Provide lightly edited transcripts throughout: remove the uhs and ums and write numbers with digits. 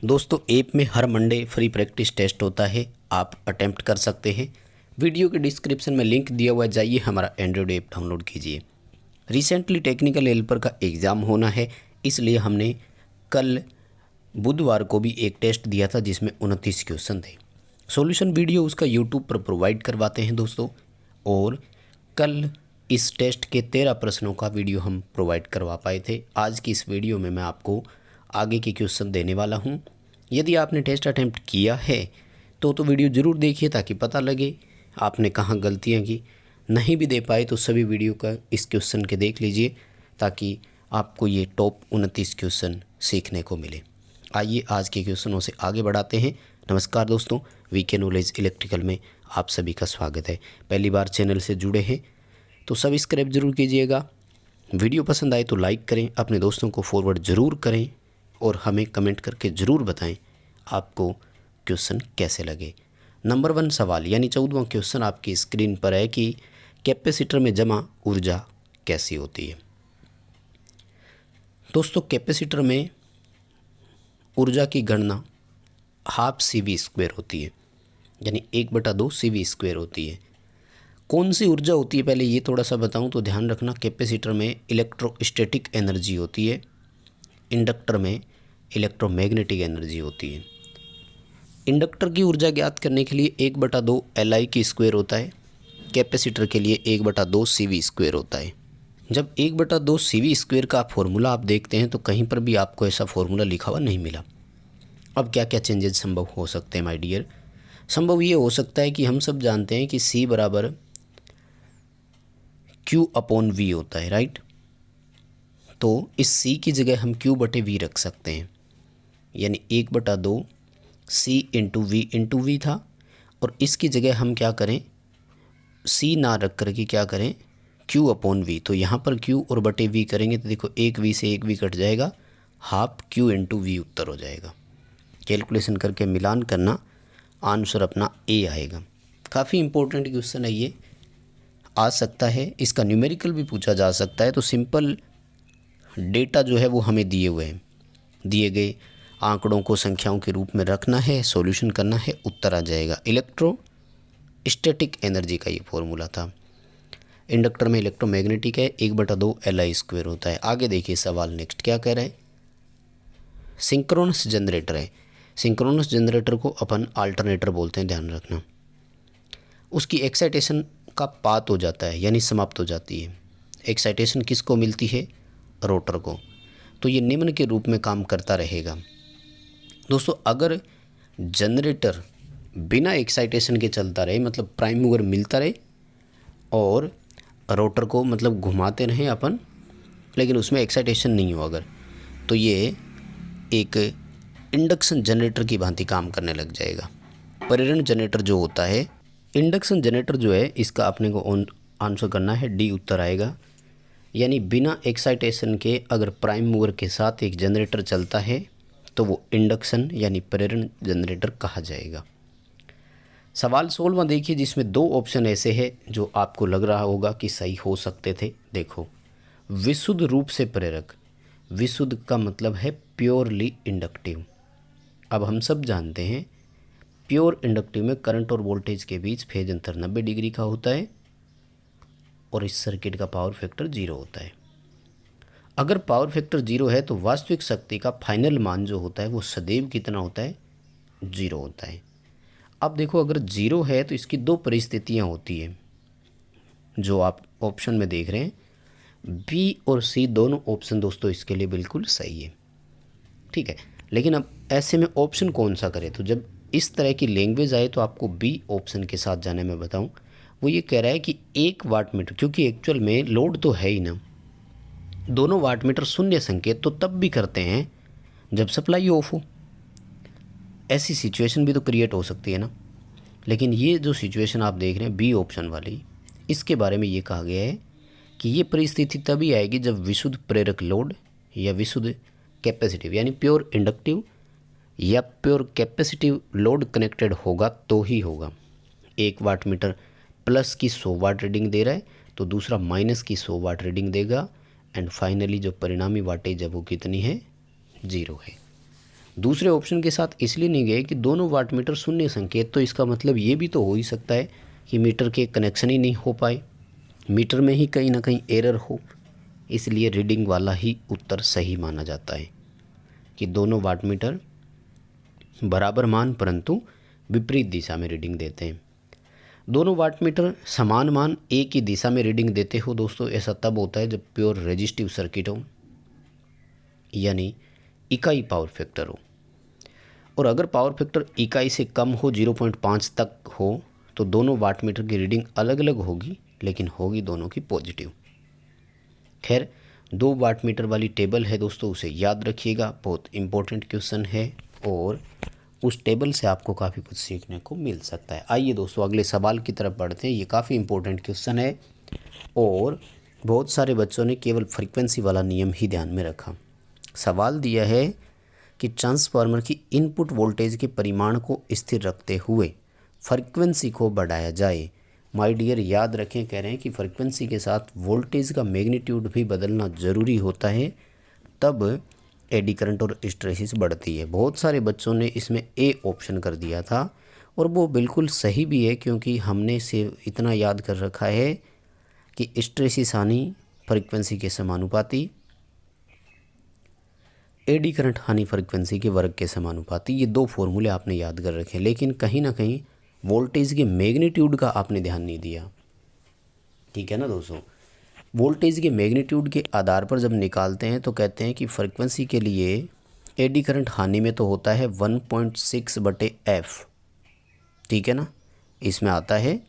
दोस्तों ऐप में हर Monday free practice test होता है, आप अटेम्प्ट कर सकते हैं। वीडियो के डिस्क्रिप्शन में लिंक दिया हुआ है, जाइए हमारा एंड्रॉयड ऐप डाउनलोड कीजिए। रिसेंटली टेक्निकल हेल्पर का एग्ज़ाम होना है, इसलिए हमने कल बुधवार को भी एक टेस्ट दिया था जिसमें 29 क्वेश्चन थे। सॉल्यूशन वीडियो उसका यूट्यूब पर प्रोवाइड करवाते हैं दोस्तों, और कल इस टेस्ट के 13 प्रश्नों का वीडियो हम प्रोवाइड करवा पाए थे। आज की इस वीडियो में मैं आपको आगे के क्वेश्चन देने वाला हूं। यदि आपने टेस्ट अटेम्प्ट किया है तो वीडियो ज़रूर देखिए ताकि पता लगे आपने कहाँ गलतियां की। नहीं भी दे पाए तो सभी वीडियो का इस क्वेश्चन के देख लीजिए ताकि आपको ये टॉप 29 क्वेश्चन सीखने को मिले। आइए आज के क्वेश्चनों से आगे बढ़ाते हैं। नमस्कार दोस्तों, वीके नॉलेज इलेक्ट्रिकल में आप सभी का स्वागत है। पहली बार चैनल से जुड़े हैं तो सब्सक्राइब जरूर कीजिएगा। वीडियो पसंद आए तो लाइक करें, अपने दोस्तों को फॉरवर्ड ज़रूर करें और हमें कमेंट करके ज़रूर बताएं आपको क्वेश्चन कैसे लगे। नंबर 1 सवाल यानी 14वां क्वेश्चन आपकी स्क्रीन पर है कि कैपेसिटर में जमा ऊर्जा कैसी होती है। दोस्तों कैपेसिटर में ऊर्जा की गणना हाफ CV² होती है, यानी 1/2 CV² होती है। कौन सी ऊर्जा होती है पहले ये थोड़ा सा बताऊं तो ध्यान रखना। कैपेसिटर में इलेक्ट्रोस्टैटिक एनर्जी होती है, इंडक्टर में इलेक्ट्रोमैग्नेटिक एनर्जी होती है। इंडक्टर की ऊर्जा ज्ञात करने के लिए 1/2 Li² होता है, कैपेसिटर के लिए 1/2 CV² होता है। जब 1/2 CV² का फॉर्मूला आप देखते हैं तो कहीं पर भी आपको ऐसा फॉर्मूला लिखा हुआ नहीं मिला। अब क्या क्या चेंजेस संभव हो सकते हैं माय डियर। संभव ये हो सकता है कि हम सब जानते हैं कि C बराबर Q/V होता है, राइट। तो इस C की जगह हम Q/V रख सकते हैं, यानी 1/2 C/V था। और इसकी जगह हम क्या करें, C ना रख करके क्या करें Q/V। तो यहाँ पर Q और बटे V करेंगे तो देखो एक V से एक V कट जाएगा, हाफ Q/V उत्तर हो जाएगा। कैलकुलेशन करके मिलान करना, आंसर अपना A आएगा। काफ़ी इम्पोर्टेंट क्वेश्चन है ये, आ सकता है। इसका न्यूमेरिकल भी पूछा जा सकता है। तो सिंपल डेटा जो है वो हमें दिए हुए हैं, दिए गए आंकड़ों को संख्याओं के रूप में रखना है, सॉल्यूशन करना है, उत्तर आ जाएगा। इलेक्ट्रोस्टैटिक एनर्जी का ये फॉर्मूला था। इंडक्टर में इलेक्ट्रोमैग्नेटिक है, 1/2 Li² होता है। आगे देखिए सवाल नेक्स्ट क्या कह रहा है। सिंक्रोनस जनरेटर है। सिंक्रोनस जनरेटर को अपन अल्टरनेटर बोलते हैं, ध्यान रखना। उसकी एक्साइटेशन का पात हो जाता है, यानी समाप्त हो जाती है। एक्साइटेशन किसको मिलती है, रोटर को। तो ये निम्न के रूप में काम करता रहेगा। दोस्तों अगर जनरेटर बिना एक्साइटेशन के चलता रहे, मतलब प्राइम मूवर मिलता रहे और रोटर को मतलब घुमाते रहें अपन, लेकिन उसमें एक्साइटेशन नहीं हो अगर, तो ये एक इंडक्शन जनरेटर की भांति काम करने लग जाएगा। प्रेरण जनरेटर जो होता है, इंडक्शन जनरेटर जो है, इसका अपने को आंसर करना है, डी उत्तर आएगा। यानी बिना एक्साइटेशन के अगर प्राइम मूवर के साथ एक जनरेटर चलता है तो वो इंडक्शन यानी प्रेरण जनरेटर कहा जाएगा। सवाल 16वां देखिए, जिसमें 2 ऑप्शन ऐसे हैं जो आपको लग रहा होगा कि सही हो सकते थे। देखो, विशुद्ध रूप से प्रेरक। विशुद्ध का मतलब है प्योरली इंडक्टिव। अब हम सब जानते हैं प्योर इंडक्टिव में करंट और वोल्टेज के बीच फेज अंतर 90 डिग्री का होता है और इस सर्किट का पावर फैक्टर 0 होता है। अगर पावर फैक्टर 0 है तो वास्तविक शक्ति का फाइनल मान जो होता है वो सदैव कितना होता है, 0 होता है। अब देखो अगर 0 है तो इसकी 2 परिस्थितियां होती हैं जो आप ऑप्शन में देख रहे हैं। B और C दोनों ऑप्शन दोस्तों इसके लिए बिल्कुल सही है, ठीक है। लेकिन अब ऐसे में ऑप्शन कौन सा करें, तो जब इस तरह की लैंग्वेज आए तो आपको B ऑप्शन के साथ जाने में बताऊं। वो ये कह रहा है कि 1 वाट मीटर, क्योंकि एक्चुअल में लोड तो है ही ना, दोनों वाट मीटर शून्य संकेत तो तब भी करते हैं जब सप्लाई ऑफ हो। ऐसी सिचुएशन भी तो क्रिएट हो सकती है ना। लेकिन ये जो सिचुएशन आप देख रहे हैं B ऑप्शन वाली, इसके बारे में ये कहा गया है कि ये परिस्थिति तभी आएगी जब विशुद्ध प्रेरक लोड या विशुद्ध कैपेसिटिव यानी प्योर इंडक्टिव या प्योर कैपेसिटिव लोड कनेक्टेड होगा तो ही होगा। 1 वाट मीटर प्लस की 100 वाट रीडिंग दे रहा है तो दूसरा माइनस की 100 वाट रीडिंग देगा, एंड फाइनली जो परिणामी वाटेज है वो कितनी है, 0 है। दूसरे ऑप्शन के साथ इसलिए नहीं गए कि दोनों वाटमीटर शून्य संकेत, तो इसका मतलब ये भी तो हो ही सकता है कि मीटर के कनेक्शन ही नहीं हो पाए, मीटर में ही कहीं ना कहीं एरर हो, इसलिए रीडिंग वाला ही उत्तर सही माना जाता है कि दोनों वाटमीटर बराबर मान परंतु विपरीत दिशा में रीडिंग देते हैं। दोनों वाटमीटर समान मान एक ही दिशा में रीडिंग देते हो दोस्तों, ऐसा तब होता है जब प्योर रेजिस्टिव सर्किट हो, यानी इकाई पावर फैक्टर हो। और अगर पावर फैक्टर इकाई से कम हो, 0.5 तक हो, तो दोनों वाटमीटर की रीडिंग अलग अलग होगी, लेकिन होगी दोनों की पॉजिटिव। खैर, 2 वाटमीटर वाली टेबल है दोस्तों, उसे याद रखिएगा, बहुत इम्पोर्टेंट क्वेश्चन है और उस टेबल से आपको काफ़ी कुछ सीखने को मिल सकता है। आइए दोस्तों अगले सवाल की तरफ बढ़ते हैं। ये काफ़ी इम्पोर्टेंट क्वेश्चन है और बहुत सारे बच्चों ने केवल फ्रीक्वेंसी वाला नियम ही ध्यान में रखा। सवाल दिया है कि ट्रांसफार्मर की इनपुट वोल्टेज के परिमाण को स्थिर रखते हुए फ्रीक्वेंसी को बढ़ाया जाए। माय डियर, याद रखें, कह रहे हैं कि फ्रीक्वेंसी के साथ वोल्टेज का मैग्नीट्यूड भी बदलना ज़रूरी होता है, तब एडी करंट और हिस्टैरिसीस बढ़ती है। बहुत सारे बच्चों ने इसमें ए ऑप्शन कर दिया था और वो बिल्कुल सही भी है, क्योंकि हमने से इतना याद कर रखा है कि हिस्टैरिसीस हानि फ्रीक्वेंसी के समानुपाती, एडी करंट हानि फ्रीक्वेंसी के वर्ग के समानुपाती। ये 2 फॉर्मूले आपने याद कर रखे, लेकिन कहीं ना कहीं वोल्टेज के मैग्नीट्यूड का आपने ध्यान नहीं दिया। ठीक है ना दोस्तों, वोल्टेज के मैग्नीट्यूड के आधार पर जब निकालते हैं तो कहते हैं कि फ्रीक्वेंसी के लिए एडी करंट हानि में तो होता है 1.6/f, ठीक है ना, इसमें आता है।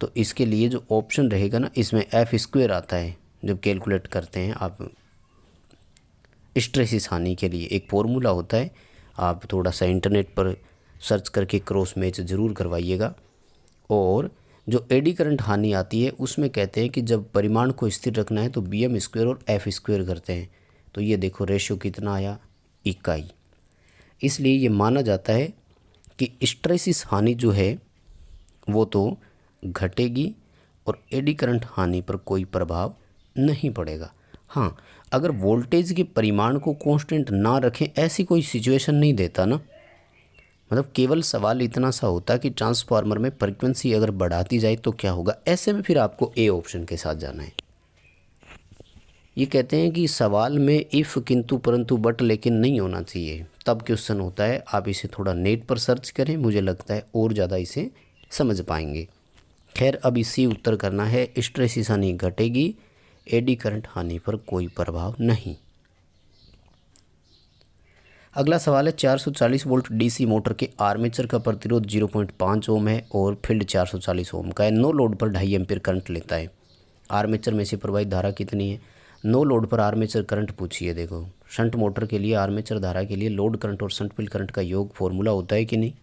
तो इसके लिए जो ऑप्शन रहेगा ना, इसमें f² आता है जब कैलकुलेट करते हैं आप। हिस्टैरिसीस हानि के लिए एक फॉर्मूला होता है, आप थोड़ा सा इंटरनेट पर सर्च करके क्रॉस मैच ज़रूर करवाइएगा। और जो एडी करंट हानि आती है उसमें कहते हैं कि जब परिमाण को स्थिर रखना है तो bm² और f² करते हैं। तो ये देखो रेशियो कितना आया, इकाई। इसलिए ये माना जाता है कि हिस्टैरिसीस हानि जो है वो तो घटेगी और एडी करंट हानि पर कोई प्रभाव नहीं पड़ेगा। हाँ, अगर वोल्टेज के परिमाण को कांस्टेंट ना रखें, ऐसी कोई सिचुएशन नहीं देता ना, मतलब केवल सवाल इतना सा होता कि ट्रांसफार्मर में फ्रीक्वेंसी अगर बढ़ाती जाए तो क्या होगा, ऐसे में फिर आपको ए ऑप्शन के साथ जाना है। ये कहते हैं कि सवाल में इफ़, किंतु, परंतु, बट, लेकिन नहीं होना चाहिए, तब क्वेश्चन होता है। आप इसे थोड़ा नेट पर सर्च करें, मुझे लगता है और ज़्यादा इसे समझ पाएंगे। खैर, अब इसी उत्तर करना है, हिस्टैरिसीस हानि घटेगी, एडी करंट हानि पर कोई प्रभाव नहीं। अगला सवाल है, 440 वोल्ट डीसी मोटर के आर्मेचर का प्रतिरोध 0.5 ओम है और फील्ड 440 ओम का है। नो लोड पर 2.5 एम्पीयर करंट लेता है। आर्मेचर में से प्रवाहित धारा कितनी है? नो लोड पर आर्मेचर करंट पूछिए। देखो, शंट मोटर के लिए आर्मेचर धारा के लिए लोड करंट और शंट फील्ड करंट का योग फॉर्मूला होता है कि नहीं?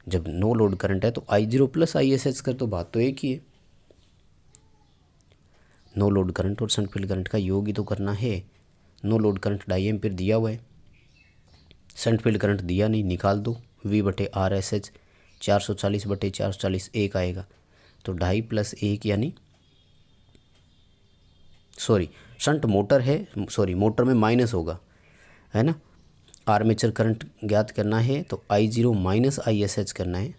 जब नो लोड करंट है तो I0 + ISH कर, तो बात तो एक ही है। नो लोड करंट और शंट फील्ड करंट का योग ही तो करना है। नो लोड करंट 2.5 एम्पीयर दिया हुआ है, शंट फील्ड करंट दिया नहीं, निकाल दो। V/RSH 440/440 1 आएगा, तो 2.5 + 1 यानी शंट मोटर है, मोटर में माइनस होगा, है ना। आर्मेचर करंट ज्ञात करना है तो I0 - ISH करना है,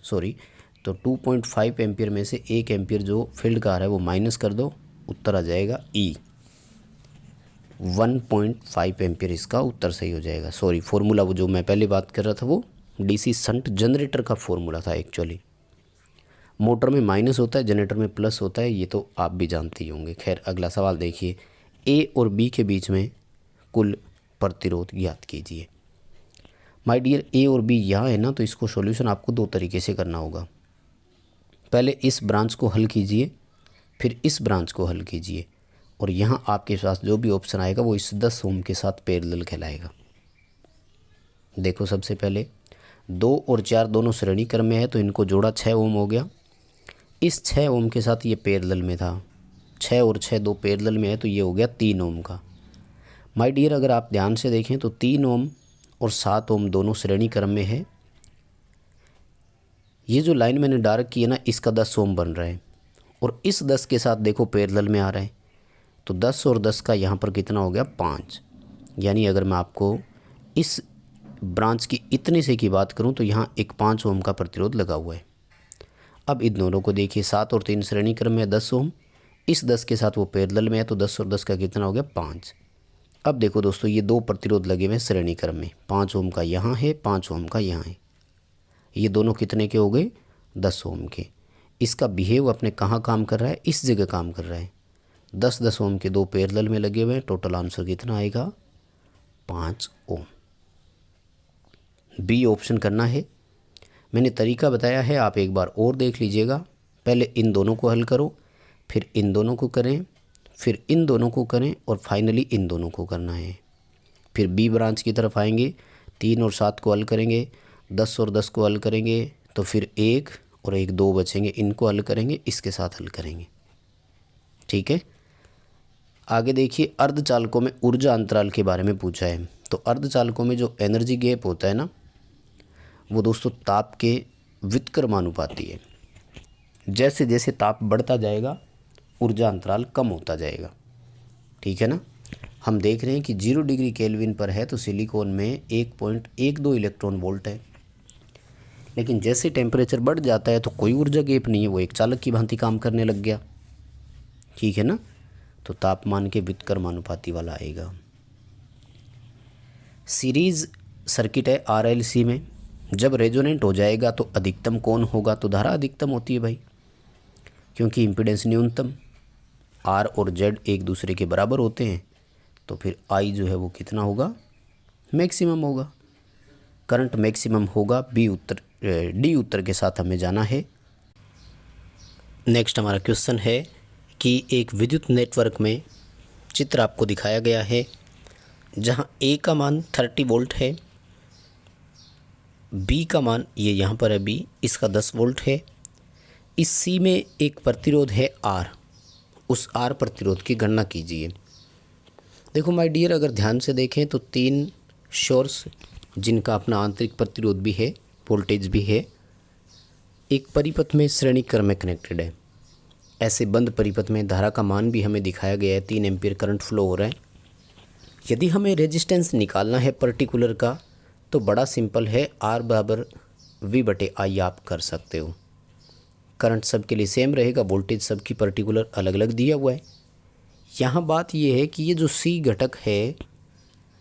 तो 2.5 एम्पीयर में से 1 एम्पीयर जो फील्ड का आ रहा है वो माइनस कर दो, उत्तर आ जाएगा E। 1.5 एम्पीयर इसका उत्तर सही हो जाएगा। फॉर्मूला वो जो मैं पहले बात कर रहा था वो डीसी शंट जनरेटर का फॉर्मूला था एक्चुअली। मोटर में माइनस होता है, जनरेटर में प्लस होता है, ये तो आप भी जानते ही होंगे। खैर, अगला सवाल देखिए, ए और बी के बीच में कुल प्रतिरोध ज्ञात कीजिए। माय डियर, ए और बी यहाँ है ना, तो इसको सॉल्यूशन आपको 2 तरीके से करना होगा। पहले इस ब्रांच को हल कीजिए, फिर इस ब्रांच को हल कीजिए, और यहाँ आपके पास जो भी ऑप्शन आएगा वो इस 10 ओम के साथ पैरेलल कहलाएगा। देखो, सबसे पहले 2 और 4 दोनों श्रेणी क्रम में है, तो इनको जोड़ा 6 ओम हो गया। इस 6 ओम के साथ ये पैरेलल में था, 6 और 6 2 पैरेलल में है, तो ये हो गया 3 ओम का। माय डियर, अगर आप ध्यान से देखें तो 3 ओम और 7 ओम दोनों श्रेणी क्रम में है। ये जो लाइन मैंने डार्क की है ना, इसका 10 ओम बन रहा है, और इस 10 के साथ देखो पैरेलल में आ रहा है, तो 10 और 10 का यहाँ पर कितना हो गया, 5। यानी अगर मैं आपको इस ब्रांच की इतने से की बात करूं तो यहाँ एक 5 ओम का प्रतिरोध लगा हुआ है। अब इन दोनों को देखिए, 7 और 3 श्रेणी क्रम में 10 ओम, इस 10 के साथ वो पैरेलल में है तो 10 और 10 का कितना हो गया 5। अब देखो दोस्तों, ये दो प्रतिरोध लगे हुए हैं श्रेणी क्रम में, 5 ओम का यहाँ है, 5 ओम का यहाँ है। ये दोनों कितने के हो गए 10 ओम के। इसका बिहेव अपने कहाँ काम कर रहा है, इस जगह काम कर रहा है। 10-10 ओम के दो पैरेलल में लगे हुए हैं, टोटल आंसर कितना आएगा 5 ओम। बी ऑप्शन करना है। मैंने तरीका बताया है, आप एक बार और देख लीजिएगा। पहले इन दोनों को हल करो, फिर इन दोनों को करें, फिर इन दोनों को करें और फाइनली इन दोनों को करना है। फिर बी ब्रांच की तरफ आएंगे, 3 और 7 को हल करेंगे, 10 और 10 को हल करेंगे, तो फिर 1 और 1 2 बचेंगे, इनको हल करेंगे, इसके साथ हल करेंगे। ठीक है, आगे देखिए, अर्धचालकों में ऊर्जा अंतराल के बारे में पूछा है। तो अर्धचालकों में जो एनर्जी गैप होता है ना, वो दोस्तों ताप के व्युत्क्रमानुपाती है। जैसे जैसे ताप बढ़ता जाएगा ऊर्जा अंतराल कम होता जाएगा। ठीक है ना। हम देख रहे हैं कि 0 डिग्री केल्विन पर है तो सिलिकॉन में 1.12 इलेक्ट्रॉन वोल्ट है, लेकिन जैसे टेम्परेचर बढ़ जाता है तो कोई ऊर्जा गैप नहीं है, वो एक चालक की भांति काम करने लग गया। ठीक है ना, तो तापमान के व्युत्क्रमानुपाती वाला आएगा। सीरीज सर्किट है RLC में, जब रेजोनेंट हो जाएगा तो अधिकतम कौन होगा, तो धारा अधिकतम होती है भाई, क्योंकि इम्पीडेंस न्यूनतम, R और Z एक दूसरे के बराबर होते हैं, तो फिर I जो है वो कितना होगा, मैक्सिमम होगा। करंट मैक्सिमम होगा। डी उत्तर के साथ हमें जाना है। नेक्स्ट हमारा क्वेश्चन है कि एक विद्युत नेटवर्क में चित्र आपको दिखाया गया है, जहां A का मान 30 वोल्ट है, B का मान ये यहाँ पर है B, इसका 10 वोल्ट है। इस C में एक प्रतिरोध है R, उस R प्रतिरोध की गणना कीजिए। देखो माय डियर, अगर ध्यान से देखें तो 3 सोर्स जिनका अपना आंतरिक प्रतिरोध भी है, वोल्टेज भी है, एक परिपथ में श्रेणी क्रम में कनेक्टेड है। ऐसे बंद परिपथ में धारा का मान भी हमें दिखाया गया है, 3 एम्पीयर करंट फ्लो हो रहा है। यदि हमें रेजिस्टेंस निकालना है पर्टिकुलर का, तो बड़ा सिंपल है, R बराबर V/I आप कर सकते हो। करंट सबके लिए सेम रहेगा, वोल्टेज सबकी पर्टिकुलर अलग अलग दिया हुआ है। यहाँ बात ये है कि ये जो C घटक है,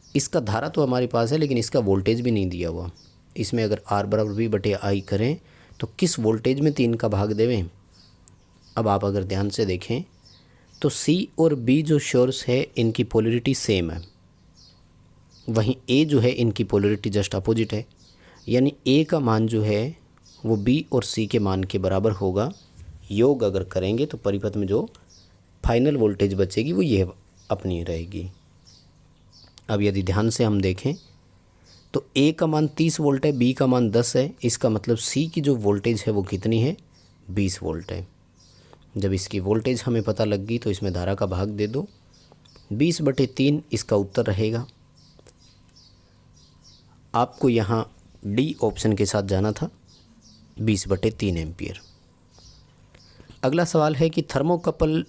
इसका धारा तो हमारे पास है, लेकिन इसका वोल्टेज भी नहीं दिया हुआ। इसमें अगर R बराबर V/I करें तो किस वोल्टेज में 3 का भाग देवें। अब आप अगर ध्यान से देखें तो C और B जो सोर्स है, इनकी पोलरिटी सेम है, वहीं A जो है इनकी पोलरिटी जस्ट अपोजिट है। यानी A का मान जो है वो B और C के मान के बराबर होगा। योग अगर करेंगे तो परिपथ में जो फाइनल वोल्टेज बचेगी वो ये अपनी रहेगी। अब यदि ध्यान से हम देखें तो A का मान 30 वोल्ट है, B का मान 10 है, इसका मतलब C की जो वोल्टेज है वो कितनी है, 20 वोल्ट है। जब इसकी वोल्टेज हमें पता लग गई तो इसमें धारा का भाग दे दो, 20/3 इसका उत्तर रहेगा। आपको यहाँ डी ऑप्शन के साथ जाना था, 20/3 एम्पियर। अगला सवाल है कि थर्मोकपल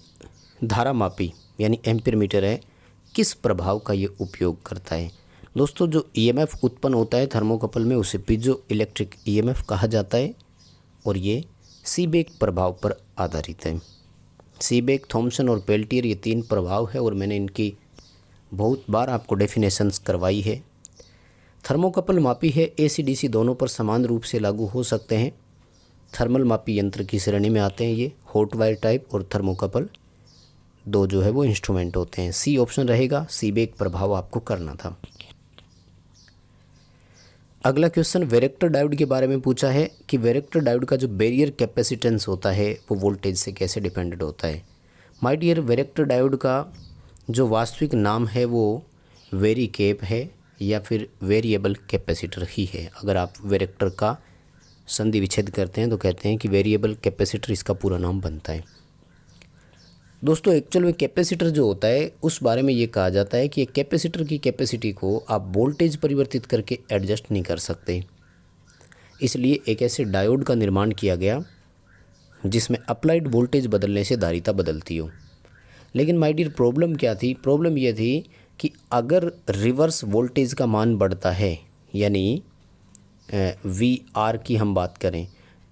धारा मापी यानी एम्पीयर मीटर है, किस प्रभाव का ये उपयोग करता है। दोस्तों, जो EMF उत्पन्न होता है थर्मोकपल में, उसे पीजो इलेक्ट्रिक EMF कहा जाता है और ये सीबेक प्रभाव पर आधारित है। सीबेक, थॉमसन और पेल्टियर, ये 3 प्रभाव है और मैंने इनकी बहुत बार आपको डेफिनेशंस करवाई है। थर्मोकपल मापी है, AC/DC दोनों पर समान रूप से लागू हो सकते हैं। थर्मल मापी यंत्र की श्रेणी में आते हैं ये, हॉट वायर टाइप और थर्मोकपल 2 जो है वो इंस्ट्रूमेंट होते हैं। C ऑप्शन रहेगा, सीबेक प्रभाव आपको करना था। अगला क्वेश्चन वैरेक्टर डायोड के बारे में पूछा है कि वैरेक्टर डायोड का जो बैरियर कैपेसिटेंस होता है वो वोल्टेज से कैसे डिपेंडेंट होता है। माय डियर, वैरेक्टर डायोड का जो वास्तविक नाम है वो वेरिकेप है या फिर वेरिएबल कैपेसिटर ही है। अगर आप वैरेक्टर का संधि विच्छेद करते हैं तो कहते हैं कि वेरिएबल कैपेसिटर इसका पूरा नाम बनता है। दोस्तों, एक्चुअल में कैपेसिटर जो होता है उस बारे में ये कहा जाता है कि एक कैपेसिटर की कैपेसिटी को आप वोल्टेज परिवर्तित करके एडजस्ट नहीं कर सकते, इसलिए एक ऐसे डायोड का निर्माण किया गया जिसमें अप्लाइड वोल्टेज बदलने से धारिता बदलती हो। लेकिन माय डियर, प्रॉब्लम क्या थी? प्रॉब्लम ये थी कि अगर रिवर्स वोल्टेज का मान बढ़ता है, यानी VR की हम बात करें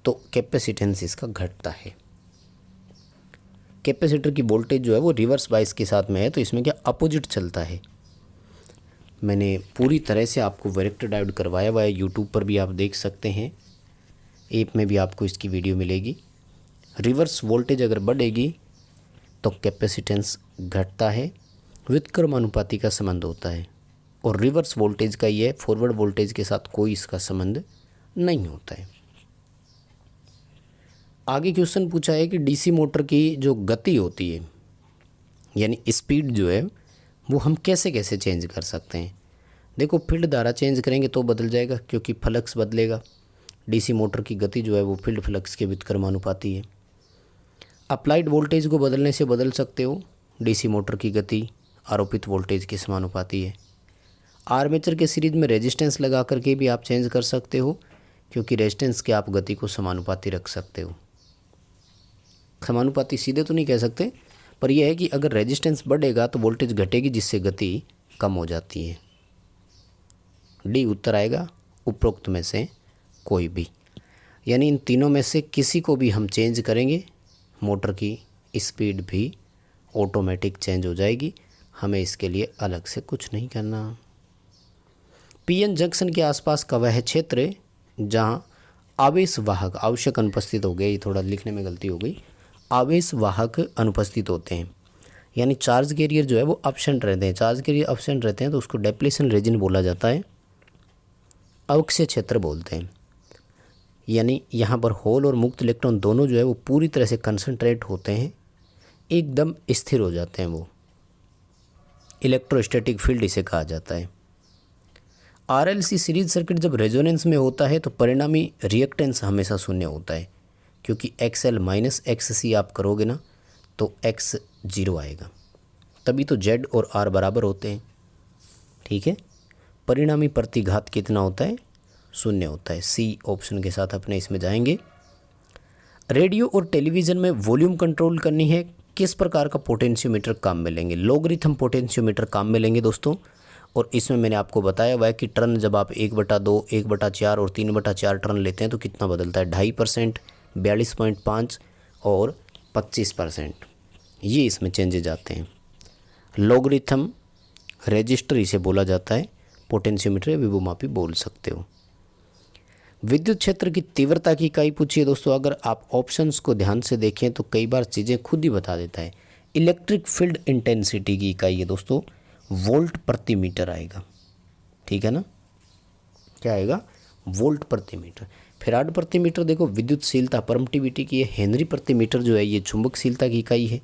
तो कैपेसिटेंस इसका घटता है। कैपेसिटर की वोल्टेज जो है वो रिवर्स बाइस के साथ में है, तो इसमें क्या अपोजिट चलता है। मैंने पूरी तरह से आपको वैरेक्टर डायोड करवाया हुआ है, यूट्यूब पर भी आप देख सकते हैं, ऐप में भी आपको इसकी वीडियो मिलेगी। रिवर्स वोल्टेज अगर बढ़ेगी तो कैपेसिटेंस घटता है, व्युत्क्रमानुपाती का संबंध होता है, और रिवर्स वोल्टेज का ये फॉरवर्ड वोल्टेज के साथ कोई इसका संबंध नहीं होता है। आगे क्वेश्चन पूछा है कि डीसी मोटर की जो गति होती है यानी स्पीड जो है वो हम कैसे कैसे चेंज कर सकते हैं। देखो, फील्ड धारा चेंज करेंगे तो बदल जाएगा, क्योंकि फ्लक्स बदलेगा। डीसी मोटर की गति जो है वो फील्ड फ्लक्स के व्युत्क्रमानुपाती है। अप्लाइड वोल्टेज को बदलने से बदल सकते हो, डीसी मोटर की गति आरोपित वोल्टेज के समानुपाती है। आर्मेचर के सीरीज में रेजिस्टेंस लगा करके भी आप चेंज कर सकते हो, क्योंकि रेजिस्टेंस के आप गति को समानुपाती रख सकते हो। समानुपाती सीधे तो नहीं कह सकते, पर यह है कि अगर रेजिस्टेंस बढ़ेगा तो वोल्टेज घटेगी, जिससे गति कम हो जाती है। डी उत्तर आएगा उपरोक्त में से कोई भी, यानी इन तीनों में से किसी को भी हम चेंज करेंगे, मोटर की स्पीड भी ऑटोमेटिक चेंज हो जाएगी, हमें इसके लिए अलग से कुछ नहीं करना। पीएन जंक्शन के आसपास का वह क्षेत्र जहां आवेश वाहक आवश्यक अनुपस्थित हो गए, ये थोड़ा लिखने में गलती हो गई, आवेश वाहक अनुपस्थित होते हैं, यानी चार्ज कैरियर जो है वो अब्सेंट रहते हैं। चार्ज कैरियर अब्सेंट रहते हैं तो उसको डेप्लेशन रीजन बोला जाता है, अवक्षय क्षेत्र बोलते हैं। यानी यहाँ पर होल और मुक्त इलेक्ट्रॉन दोनों जो है वो पूरी तरह से कंसंट्रेट होते हैं, एकदम स्थिर हो जाते हैं, वो इलेक्ट्रोस्टैटिक फील्ड इसे कहा जाता है। आरएलसी सीरीज सर्किट जब रेजोनेंस में होता है तो परिणामी रिएक्टेंस हमेशा शून्य होता है, क्योंकि XL माइनस XC आप करोगे ना तो X 0 आएगा, तभी तो Z और R बराबर होते हैं। ठीक है, परिणामी प्रतिघात कितना होता है? शून्य होता है। सी ऑप्शन के साथ अपने इसमें जाएंगे। रेडियो और टेलीविज़न में वॉल्यूम कंट्रोल करनी है, किस प्रकार का पोटेंशियोमीटर काम में लेंगे? लोगरिथम पोटेंशियोमीटर काम में लेंगे दोस्तों, और इसमें मैंने आपको बताया हुआ है कि टर्न जब आप 1/2, 1/4 और 3/4 टर्न लेते हैं तो कितना बदलता है? 2.5%, 42.5 और 25%, ये इसमें चेंजेज आते हैं। लोगरिथम रजिस्टर इसे बोला जाता है, पोटेंशियोमीटर या विभवमापी बोल सकते हो। विद्युत क्षेत्र की तीव्रता की इकाई पूछी है दोस्तों, अगर आप ऑप्शंस को ध्यान से देखें तो कई बार चीज़ें खुद ही बता देता है। इलेक्ट्रिक फील्ड इंटेंसिटी की इकाई है दोस्तों वोल्ट प्रति मीटर आएगा, ठीक है ना? क्या आएगा? वोल्ट प्रति मीटर। फैराड प्रति मीटर देखो विद्युतशीलता परमिटिविटी की है, हेनरी प्रति मीटर जो है ये चुंबकशीलता की इकाई है,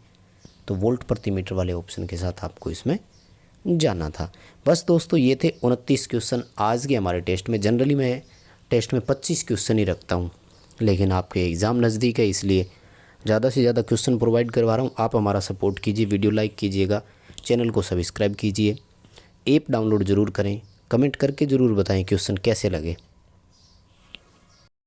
तो वोल्ट प्रति मीटर वाले ऑप्शन के साथ आपको इसमें जाना था। बस दोस्तों ये थे 29 क्वेश्चन आज के हमारे टेस्ट में। जनरली मैं टेस्ट में 25 क्वेश्चन ही रखता हूँ, लेकिन आपके एग्ज़ाम नज़दीक है इसलिए ज़्यादा से ज़्यादा क्वेश्चन प्रोवाइड करवा रहा हूँ। आप हमारा सपोर्ट कीजिए, वीडियो लाइक कीजिएगा, चैनल को सब्सक्राइब कीजिए, ऐप डाउनलोड ज़रूर करें, कमेंट करके ज़रूर बताएं क्वेश्चन कैसे लगे।